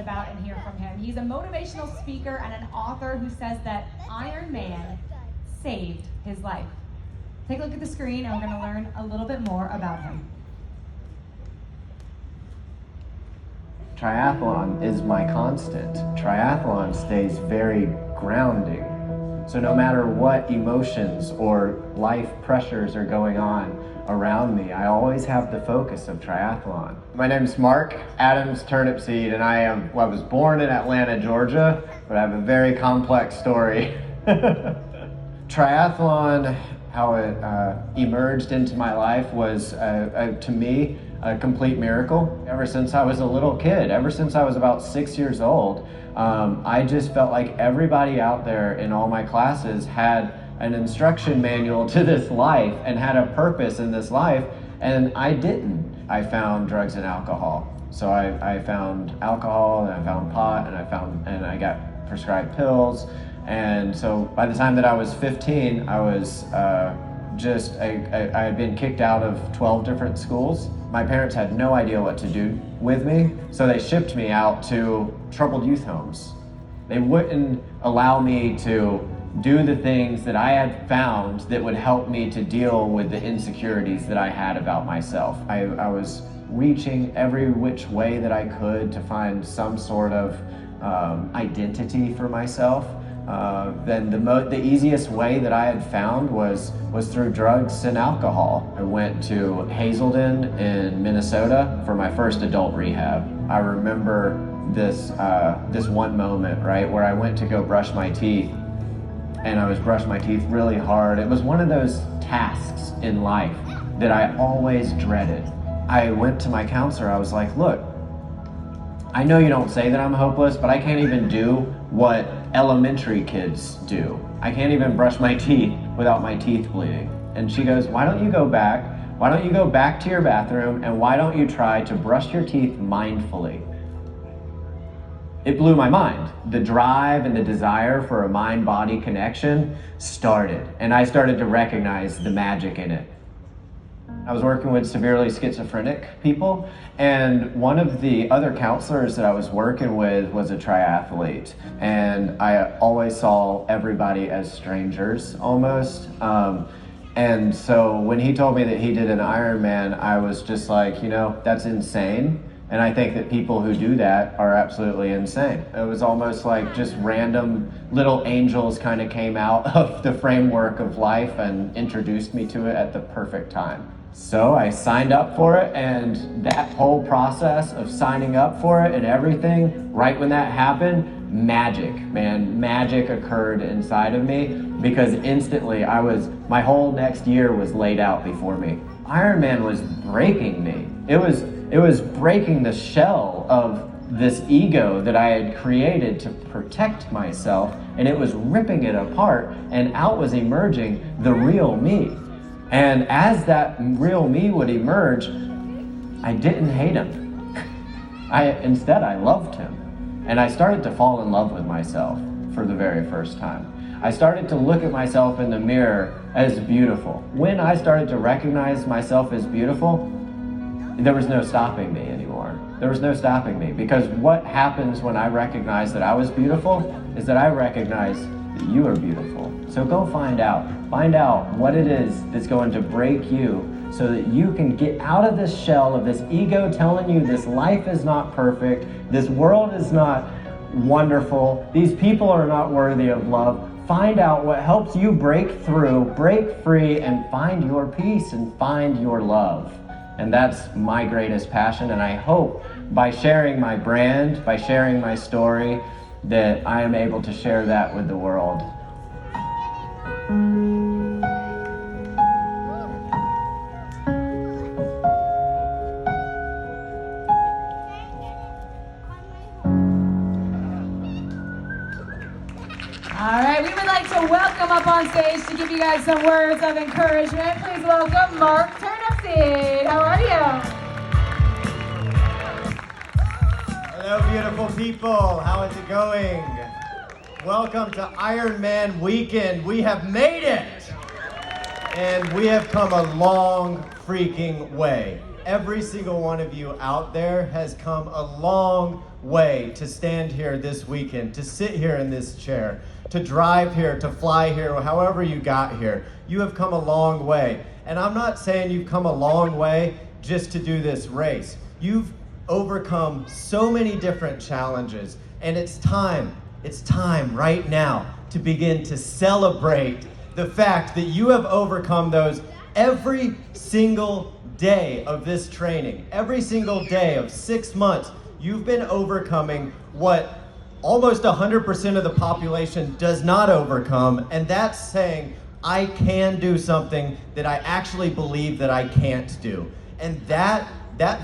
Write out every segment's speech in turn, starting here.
about and hear from him. He's a motivational speaker and an author who says that Ironman saved his life. Take a look at the screen and we're going to learn a little bit more about him. Triathlon is my constant. Triathlon stays very grounding. So no matter what emotions or life pressures are going on around me, I always have the focus of triathlon. My name's Mark Adams Turnipseed, and I was born in Atlanta, Georgia, but I have a very complex story. Triathlon, how it emerged into my life was, to me, a complete miracle. Ever since I was a little kid, ever since I was about 6 years old, I just felt like everybody out there in all my classes had an instruction manual to this life and had a purpose in this life, and I didn't. I found drugs and alcohol. So I found alcohol, and I found pot, and I got prescribed pills. And so by the time that I was 15, I was I had been kicked out of 12 different schools. My parents had no idea what to do with me, so they shipped me out to troubled youth homes. They wouldn't allow me to do the things that I had found that would help me to deal with the insecurities that I had about myself. I was reaching every which way that I could to find some sort of identity for myself. Then the easiest way that I had found was through drugs and alcohol. I went to Hazelden in Minnesota for my first adult rehab. I remember this one moment, right, where I went to go brush my teeth, and I was brushing my teeth really hard. It was one of those tasks in life that I always dreaded. I went to my counselor. I was like, look, I know you don't say that I'm hopeless, but I can't even do what elementary kids do. I can't even brush my teeth without my teeth bleeding. And she goes, why don't you go back? Why don't you go back to your bathroom, and why don't you try to brush your teeth mindfully? It blew my mind. The drive and the desire for a mind-body connection started, and I started to recognize the magic in it. I was working with severely schizophrenic people, and one of the other counselors that I was working with was a triathlete, and I always saw everybody as strangers almost. And so when he told me that he did an Ironman, I was just like, you know, that's insane. And I think that people who do that are absolutely insane. It was almost like just random little angels kind of came out of the framework of life and introduced me to it at the perfect time. So I signed up for it, and that whole process of signing up for it and everything, right when that happened, magic occurred inside of me, because instantly my whole next year was laid out before me. Ironman was breaking me. It was breaking the shell of this ego that I had created to protect myself, and it was ripping it apart, and out was emerging the real me. And as that real me would emerge, I didn't hate him. Instead, I loved him. And I started to fall in love with myself for the very first time. I started to look at myself in the mirror as beautiful. When I started to recognize myself as beautiful, there was no stopping me anymore. There was no stopping me, because what happens when I recognize that I was beautiful is that I recognize that you are beautiful. So go find out what it is that's going to break you, so that you can get out of this shell of this ego telling you this life is not perfect, this world is not wonderful, these people are not worthy of love. Find out what helps you break through, break free, and find your peace and find your love. And that's my greatest passion, and I hope by sharing my brand, by sharing my story, that I am able to share that with the world. All right, we would like to welcome up on stage to give you guys some words of encouragement. Please welcome Mark Turnipseed. How are you? Hello, beautiful people. How is it going? Welcome to Ironman Weekend. We have made it. And we have come a long freaking way. every single one of you out there has come a long way to stand here this weekend, to sit here in this chair, to drive here, to fly here, however you got here. You have come a long way. And I'm not saying you've come a long way just to do this race. You've overcome so many different challenges, and it's time right now to begin to celebrate the fact that you have overcome those every single day of this training. Every single day of 6 months, you've been overcoming what almost 100% of the population does not overcome, and that's saying, I can do something that I actually believe that I can't do. And that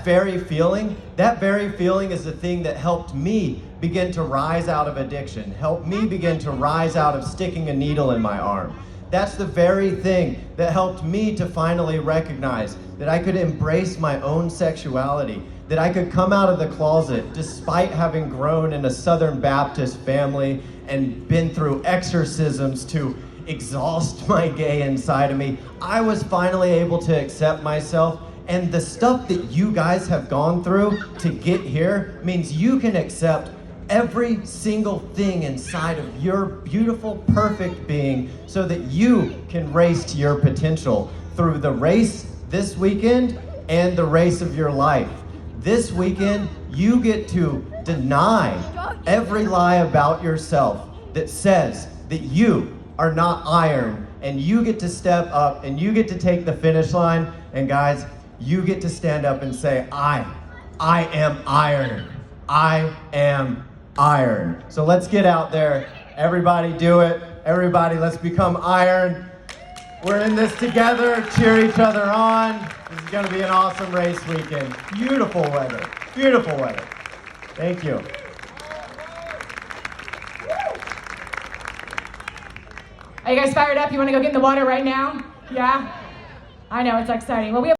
very feeling is the thing that helped me begin to rise out of addiction, helped me begin to rise out of sticking a needle in my arm. That's the very thing that helped me to finally recognize that I could embrace my own sexuality, that I could come out of the closet despite having grown in a Southern Baptist family and been through exorcisms to exhaust my gay inside of me. I was finally able to accept myself, and the stuff that you guys have gone through to get here means you can accept every single thing inside of your beautiful, perfect being so that you can race to your potential through the race this weekend and the race of your life. This weekend, you get to deny every lie about yourself that says that you are not iron, and you get to step up and you get to take the finish line, and guys, you get to stand up and say, I am iron. I am iron. So let's get out there. Everybody do it. Everybody, let's become iron. We're in this together. Cheer each other on. This is going to be an awesome race weekend. Beautiful weather. Beautiful weather. Thank you. Are you guys fired up? You want to go get in the water right now? Yeah? I know, it's exciting. Well, we have